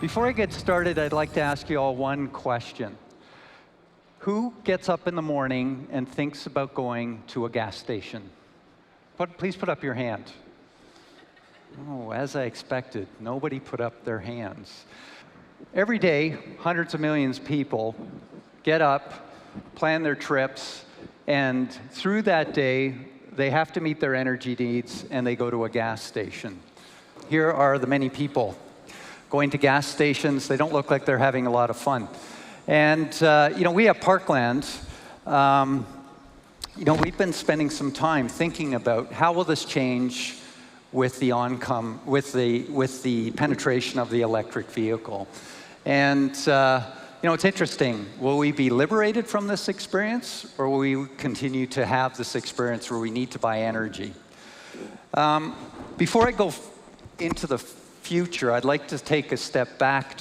Before I get started, I'd like to ask you all one question. Who gets up in the morning and thinks about going to a gas station? Please put up your hand. Oh, as I expected, nobody put up their hands. Every day, hundreds of millions of people get up, plan their trips, and through that day, they have to meet their energy needs, and they go to a gas station. Here are the many people going to gas stations. They don't look like they're having a lot of fun. And we at Parkland, we've been spending some time thinking about how will this change with the penetration of the electric vehicle. And it's interesting. Will we be liberated from this experience, or will we continue to have this experience where we need to buy energy? Before I go into the future, I'd like to take a step back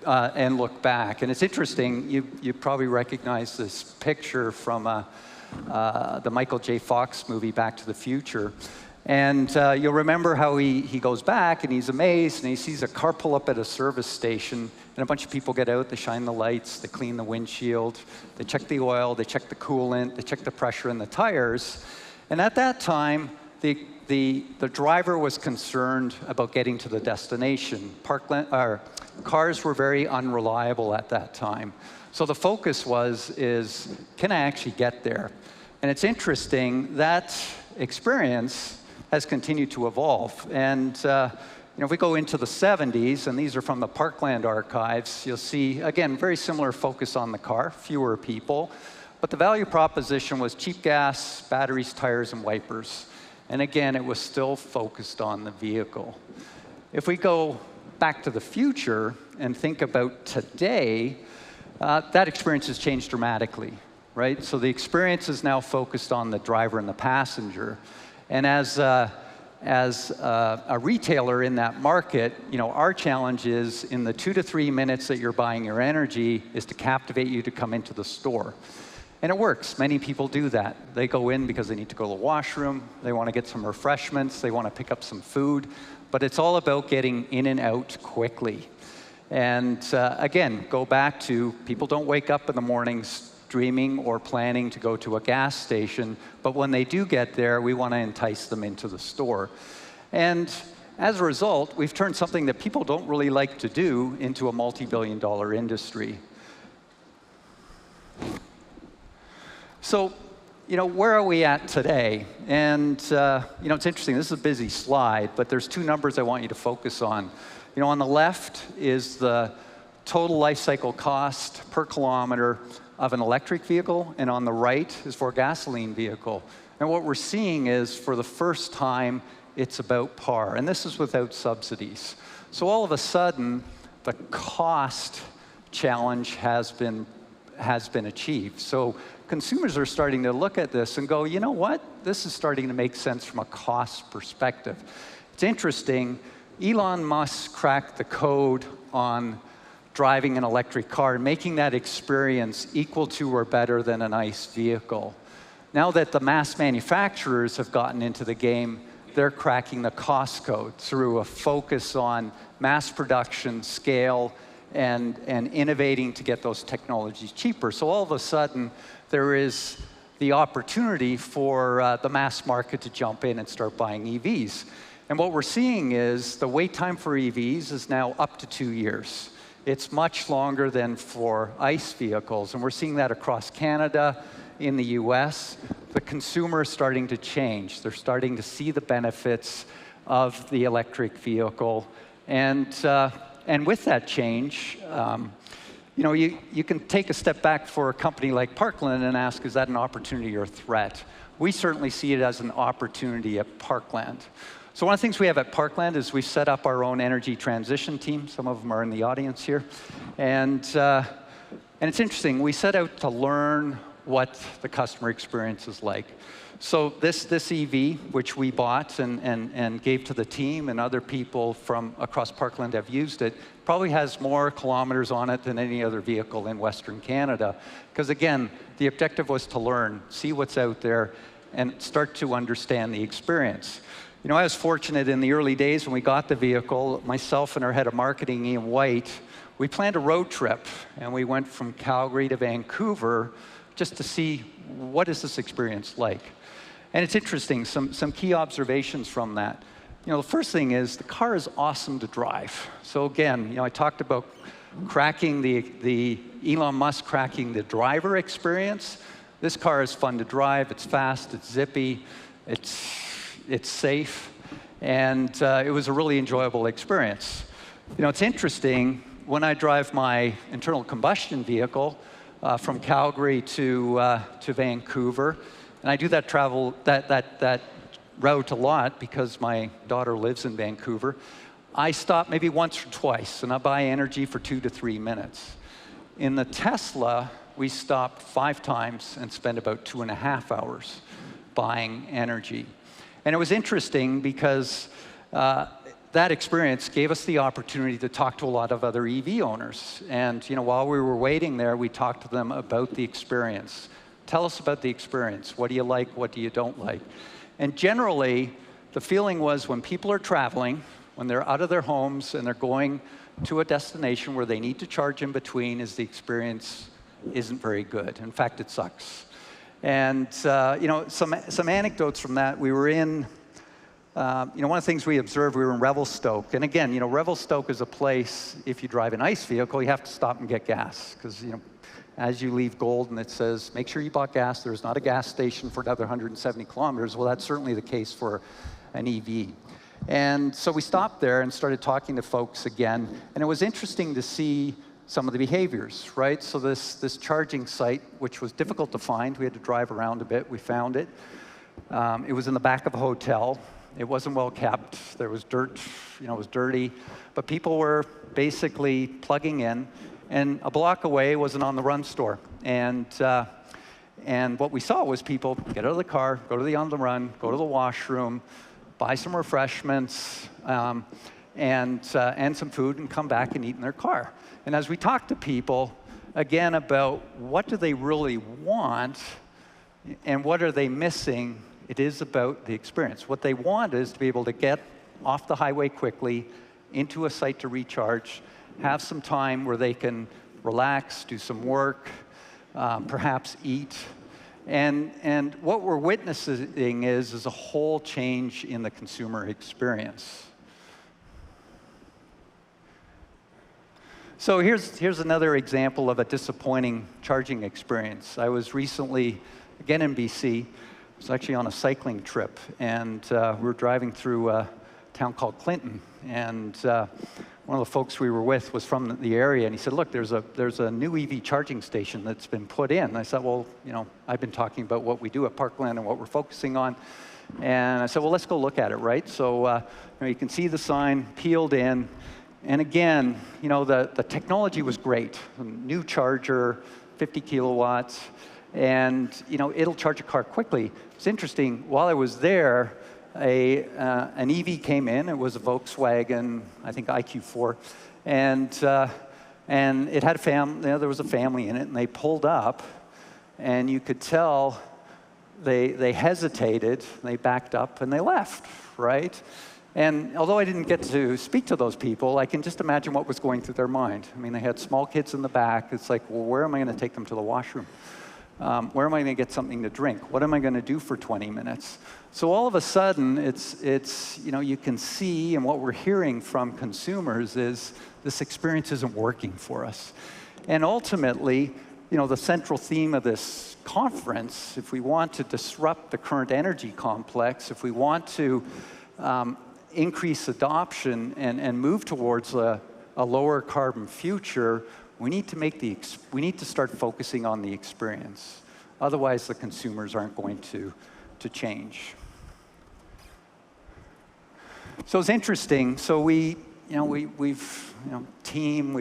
and look back. And it's interesting. You probably recognize this picture from the Michael J. Fox movie, Back to the Future. And you'll remember how he goes back and he's amazed and he sees a car pull up at a service station and a bunch of people get out, they shine the lights, they clean the windshield, they check the oil, they check the coolant, they check the pressure in the tires. And at that time, the driver was concerned about getting to the destination. Cars were very unreliable at that time. So the focus is can I actually get there? And it's interesting, that experience has continued to evolve. And if we go into the 70s, and these are from the Parkland archives, you'll see, again, very similar focus on the car, fewer people. But the value proposition was cheap gas, batteries, tires, and wipers. And again, it was still focused on the vehicle. If we go back to the future and think about today, that experience has changed dramatically, right? So the experience is now focused on the driver and the passenger. And as a retailer in that market, our challenge is in the 2 to 3 minutes that you're buying your energy is to captivate you to come into the store. And it works. Many people do that. They go in because they need to go to the washroom, they want to get some refreshments, they want to pick up some food, but it's all about getting in and out quickly. And again, go back to people don't wake up in the mornings dreaming or planning to go to a gas station, but when they do get there, we want to entice them into the store. And as a result, we've turned something that people don't really like to do into a multi-billion-dollar industry. So, where are we at today? And, it's interesting. This is a busy slide, but there's two numbers I want you to focus on. On the left is the total life cycle cost per kilometer of an electric vehicle, and on the right is for a gasoline vehicle. And what we're seeing is, for the first time, it's about par. And this is without subsidies. So all of a sudden, the cost challenge has been achieved. So consumers are starting to look at this and go, you know what? This is starting to make sense from a cost perspective. It's interesting. Elon Musk cracked the code on driving an electric car, making that experience equal to or better than an ICE vehicle. Now that the mass manufacturers have gotten into the game, they're cracking the cost code through a focus on mass production, scale, and innovating to get those technologies cheaper. So all of a sudden, there is the opportunity for the mass market to jump in and start buying EVs. And what we're seeing is the wait time for EVs is now up to 2 years. It's much longer than for ICE vehicles, and we're seeing that across Canada, in the US. The consumer is starting to change. They're starting to see the benefits of the electric vehicle. And with that change, you can take a step back for a company like Parkland and ask, is that an opportunity or a threat? We certainly see it as an opportunity at Parkland. So one of the things we have at Parkland is we've set up our own energy transition team. Some of them are in the audience here. And it's interesting. We set out to learn what the customer experience is like. So this EV, which we bought and gave to the team, and other people from across Parkland have used it, probably has more kilometers on it than any other vehicle in Western Canada. Because again, the objective was to learn, see what's out there, and start to understand the experience. I was fortunate in the early days when we got the vehicle, myself and our head of marketing, Ian White, we planned a road trip, and we went from Calgary to Vancouver just to see what is this experience like. And it's interesting, some key observations from that. The first thing is the car is awesome to drive. So again, I talked about cracking the Elon Musk cracking the driver experience. This car is fun to drive. It's fast. It's zippy. It's safe, and it was a really enjoyable experience. It's interesting when I drive my internal combustion vehicle from Calgary to Vancouver, and I do that route a lot because my daughter lives in Vancouver. I stop maybe once or twice, and I buy energy for 2 to 3 minutes. In the Tesla, we stopped 5 times and spent about 2.5 hours buying energy. And it was interesting because that experience gave us the opportunity to talk to a lot of other EV owners. And while we were waiting there, we talked to them about the experience. Tell us about the experience. What do you like? What do you don't like? And generally, the feeling was when people are traveling, when they're out of their homes and they're going to a destination where they need to charge in between, is the experience isn't very good. In fact, it sucks. And some anecdotes from that. We were in, one of the things we observed, we were in Revelstoke. And again, Revelstoke is a place, if you drive an ICE vehicle, you have to stop and get gas. Because, as you leave Golden, it says, make sure you bought gas. There's not a gas station for another 170 kilometers. Well, that's certainly the case for an EV. And so we stopped there and started talking to folks again. And it was interesting to see some of the behaviors, right? So this charging site, which was difficult to find, we had to drive around a bit, we found it. It was in the back of a hotel. It wasn't well kept. There was dirt, it was dirty. But people were basically plugging in. And a block away was an on-the-run store. And what we saw was people get out of the car, go to the on-the-run, go to the washroom, buy some refreshments, and some food, and come back and eat in their car. And as we talk to people, again, about what do they really want and what are they missing, it is about the experience. What they want is to be able to get off the highway quickly, into a site to recharge, have some time where they can relax, do some work, perhaps eat. And what we're witnessing is a whole change in the consumer experience. So here's another example of a disappointing charging experience. I was recently, again in BC, I was actually on a cycling trip, and we were driving through a town called Clinton, and one of the folks we were with was from the area, and he said, look, there's a new EV charging station that's been put in. And I said, well, I've been talking about what we do at Parkland and what we're focusing on. And I said, well, let's go look at it, right? So you can see the sign peeled in. And again, the technology was great. A new charger, 50 kilowatts, and it'll charge a car quickly. It's interesting, while I was there, an EV came in. It was a Volkswagen, I think IQ4, and it had there was a family in it, and they pulled up, and you could tell they hesitated, they backed up, and they left, right? And although I didn't get to speak to those people, I can just imagine what was going through their mind. I mean, they had small kids in the back. It's like, well, where am I going to take them to the washroom? Where am I going to get something to drink? What am I going to do for 20 minutes? So all of a sudden, it's you can see, and what we're hearing from consumers is this experience isn't working for us. And ultimately, the central theme of this conference, if we want to disrupt the current energy complex, if we want to increase adoption and move towards a lower carbon future, we need to start focusing on the experience. Otherwise, the consumers aren't going to change. So it's interesting. So we've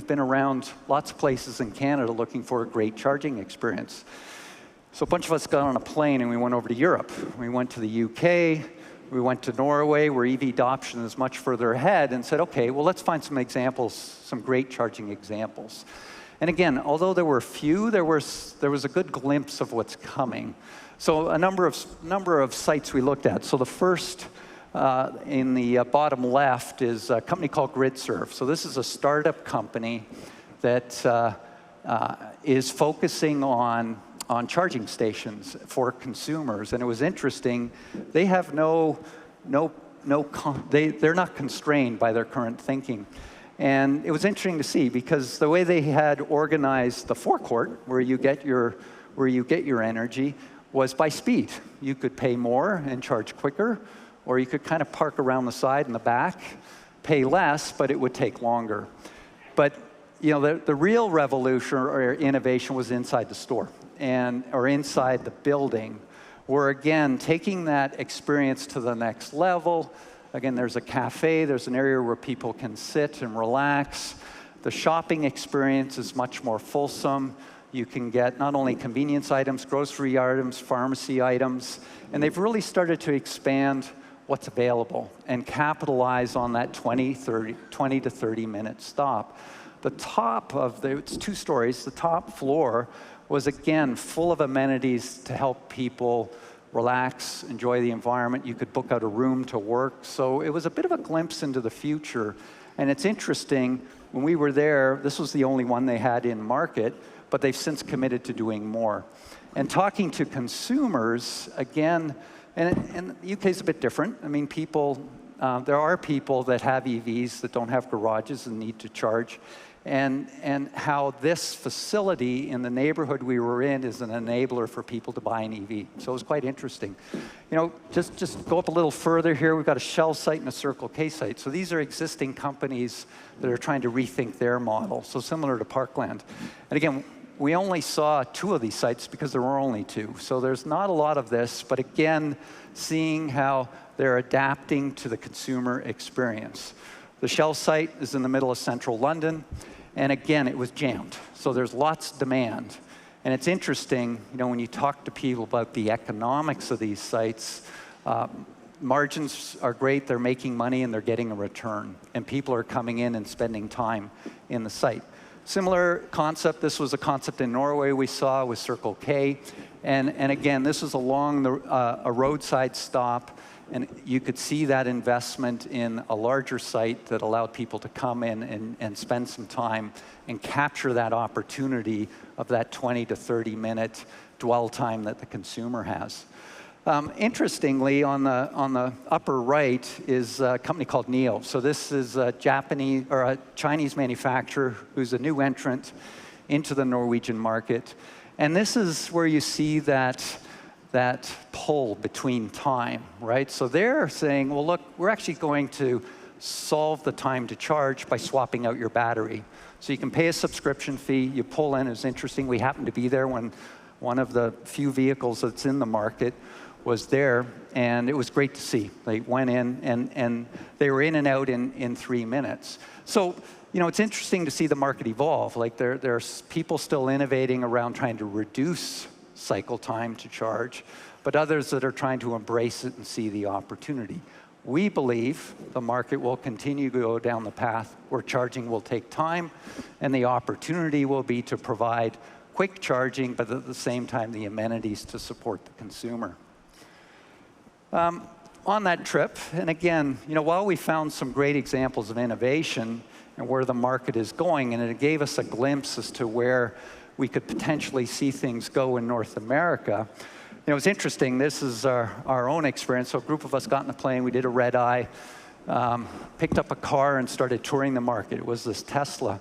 been around lots of places in Canada looking for a great charging experience. So a bunch of us got on a plane and we went over to Europe. We went to the UK. We went to Norway, where EV adoption is much further ahead, and said, okay, well, let's find some examples, some great charging examples. And again, although there were few, there was a good glimpse of what's coming. So a number of sites we looked at. So the first in the bottom left is a company called GridServe. So this is a startup company that is focusing on charging stations for consumers. And it was interesting, they have they're not constrained by their current thinking. And it was interesting to see, because the way they had organized the forecourt, where you get your energy, was by speed. You could pay more and charge quicker, or you could kind of park around the side and the back, pay less, but it would take longer. But the real revolution or innovation was inside the store, or inside the building. We're, again, taking that experience to the next level. Again, there's a cafe, there's an area where people can sit and relax. The shopping experience is much more fulsome. You can get not only convenience items, grocery items, pharmacy items, and they've really started to expand what's available and capitalize on that 20 to 30 minute stop. The top of it's 2 stories, the top floor was, again, full of amenities to help people relax, enjoy the environment. You could book out a room to work. So it was a bit of a glimpse into the future. And it's interesting, when we were there, this was the only one they had in market, but they've since committed to doing more. And talking to consumers, again, and the UK is a bit different. I mean, there are people that have EVs that don't have garages and need to charge. And how this facility in the neighborhood we were in is an enabler for people to buy an EV. So it was quite interesting. Just go up a little further here. We've got a Shell site and a Circle K site. So these are existing companies that are trying to rethink their model. So similar to Parkland. And again, we only saw 2 of these sites because there were only 2. So there's not a lot of this, but again, seeing how they're adapting to the consumer experience. The Shell site is in the middle of central London. And again, it was jammed. So there's lots of demand. And it's interesting, when you talk to people about the economics of these sites, margins are great, they're making money, and they're getting a return. And people are coming in and spending time in the site. Similar concept, this was a concept in Norway we saw with Circle K. And again, this was along a roadside stop. And you could see that investment in a larger site that allowed people to come in and spend some time and capture that opportunity of that 20 to 30 minute dwell time that the consumer has. Interestingly, on the upper right is a company called NEO. So this is a Chinese manufacturer who's a new entrant into the Norwegian market. And this is where you see that pull between time, right? So they're saying, well, look, we're actually going to solve the time to charge by swapping out your battery. So you can pay a subscription fee, you pull in. It's interesting, we happened to be there when one of the few vehicles that's in the market was there, and it was great to see. They went in, and they were in and out in 3 minutes. So, it's interesting to see the market evolve. Like there's people still innovating around trying to reduce cycle time to charge, but others that are trying to embrace it and see the opportunity. We believe the market will continue to go down the path where charging will take time, and the opportunity will be to provide quick charging, but at the same time, the amenities to support the consumer. On that trip, and again, while we found some great examples of innovation and where the market is going, and it gave us a glimpse as to where we could potentially see things go in North America. It was interesting, this is our own experience. So a group of us got in a plane, we did a red eye, picked up a car and started touring the market. It was this Tesla.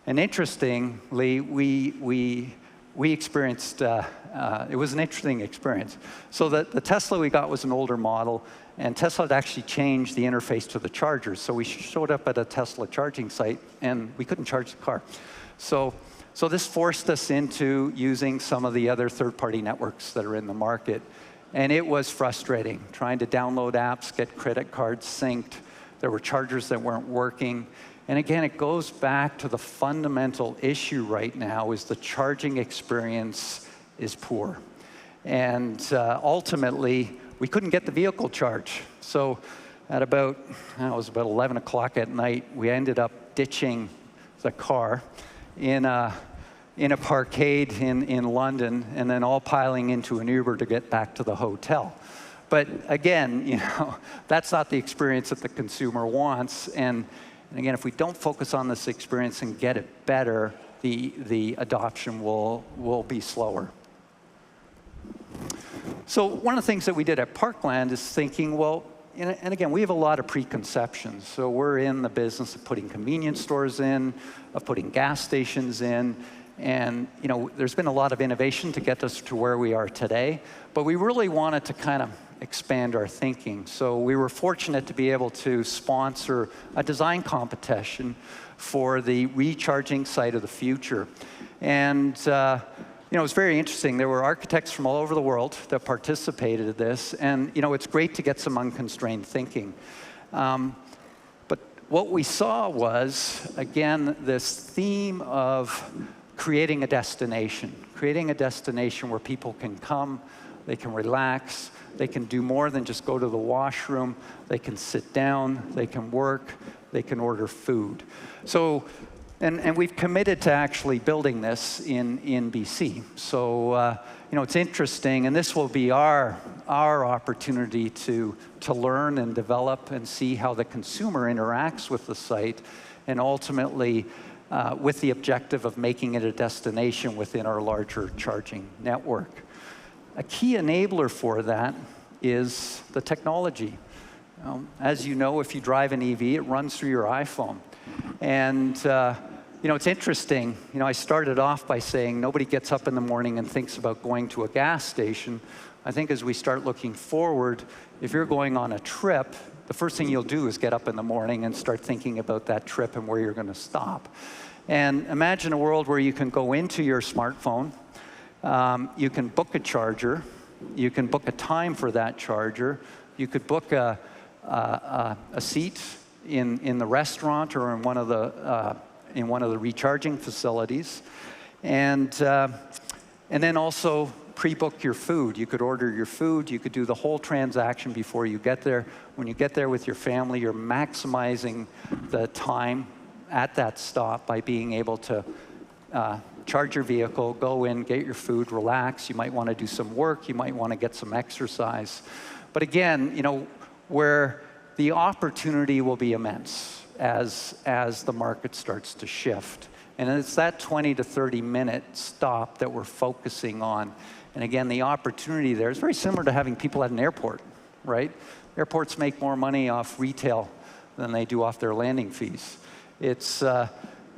And interestingly, we experienced, it was an interesting experience. So the Tesla we got was an older model, and Tesla had actually changed the interface to the chargers. So we showed up at a Tesla charging site, and we couldn't charge the car. So this forced us into using some of the other third-party networks that are in the market. And it was frustrating, trying to download apps, get credit cards synced. There were chargers that weren't working. And again, it goes back to the fundamental issue right now is the charging experience is poor. And ultimately, we couldn't get the vehicle charged. So at it was about 11 o'clock at night, we ended up ditching the car in a parkade in London, and then all piling into an Uber to get back to the hotel. But again, that's not the experience that the consumer wants. And And again, if we don't focus on this experience and get it better, the adoption will be slower. So one of the things that we did at Parkland is thinking, well, and again, we have a lot of preconceptions. So we're in the business of putting convenience stores in, of putting gas stations in, and there's been a lot of innovation to get us to where we are today, but we really wanted to kind of expand our thinking. So we were fortunate to be able to sponsor a design competition for the recharging site of the future. And it was very interesting. There were architects from all over the world that participated in this, and it's great to get some unconstrained thinking. But what we saw was, again, this theme of creating a destination where people can come, they can relax, they can do more than just go to the washroom, they can sit down, they can work, they can order food. So, and we've committed to actually building this in BC. So, it's interesting, and this will be our opportunity to learn and develop and see how the consumer interacts with the site, and ultimately with the objective of making it a destination within our larger charging network. A key enabler for that is the technology. As you know, if you drive an EV, it runs through your iPhone. And it's interesting. I started off by saying nobody gets up in the morning and thinks about going to a gas station. I think as we start looking forward, if you're going on a trip, the first thing you'll do is get up in the morning and start thinking about that trip and where you're going to stop. And imagine a world where you can go into your smartphone, you can book a charger, you can book a time for that charger, you could book a seat in the restaurant or in one of the recharging facilities, and then also pre-book your food. You could order your food. You could do the whole transaction before you get there. When you get there with your family, you're maximizing the time at that stop by being able to charge your vehicle, go in, get your food, relax. You might want to do some work. You might want to get some exercise. But again, where the opportunity will be immense as the market starts to shift. And it's that 20 to 30 minute stop that we're focusing on. And again, the opportunity there is very similar to having people at an airport, right? Airports make more money off retail than they do off their landing fees. It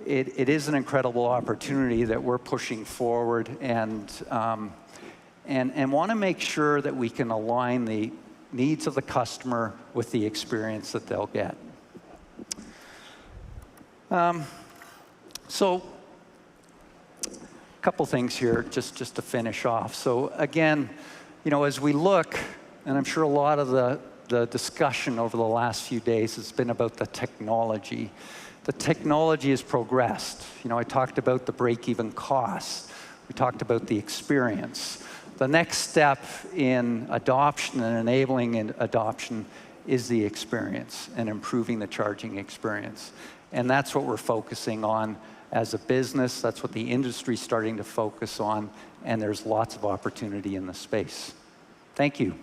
is an incredible opportunity that we're pushing forward, and want to make sure that we can align the needs of the customer with the experience that they'll get. So a couple things here just to finish off. So again, as we look, and I'm sure a lot of the discussion over the last few days has been about the technology. The technology has progressed. I talked about the break-even cost. We talked about the experience. The next step in adoption and enabling adoption is the experience and improving the charging experience. And that's what we're focusing on as a business. That's what the industry's starting to focus on, and there's lots of opportunity in the space. Thank you.